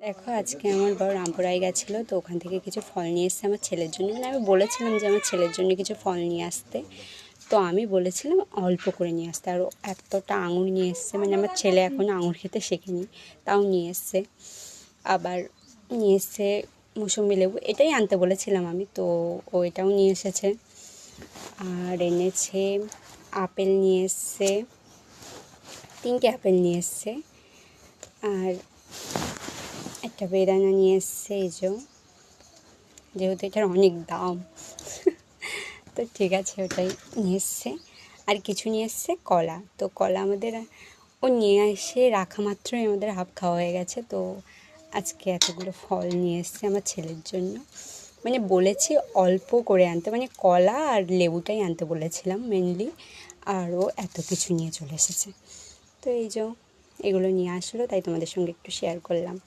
দেখো আজকে আমার বড় রামপুরায় গেছিলো, তো ওখান থেকে কিছু ফল নিয়ে এসছে আমার ছেলের জন্য। মানে আমি বলেছিলাম যে আমার ছেলের জন্য কিছু ফল নিয়ে আসতে, তো আমি বলেছিলাম অল্প করে নিয়ে আসতে। আর এতটা আঙুর নিয়ে এসছে, মানে আমার ছেলে এখন আঙুর খেতে শেখেনি, তাও নিয়ে এসছে। আবার নিয়ে এসছে মুসম্বি লেবু, এটাই আনতে বলেছিলাম আমি, তো ও এটাও নিয়ে এসেছে। আর এনেছে আপেল নিয়ে এসছে, 3টে আপেল নিয়ে এসছে। আর একটা বেদানা নিয়ে এসছে, এই যেহেতু এটার অনেক দাম তো ঠিক আছে ওটাই নিয়ে এসছে। আর কিছু নিয়ে এসছে কলা, তো কলা আমাদের ও নিয়ে এসে রাখা মাত্রই আমাদের হাফ খাওয়া হয়ে গেছে। তো আজকে এতগুলো ফল নিয়ে এসছে আমার ছেলের জন্য, মানে বলেছি অল্প করে আনতে, মানে কলা আর লেবুটাই আনতে বলেছিলাম মেনলি, আর ও এত কিছু নিয়ে চলে এসেছে। তো এগুলো নিয়ে আসলো, তাই তোমাদের সঙ্গে একটু শেয়ার করলাম।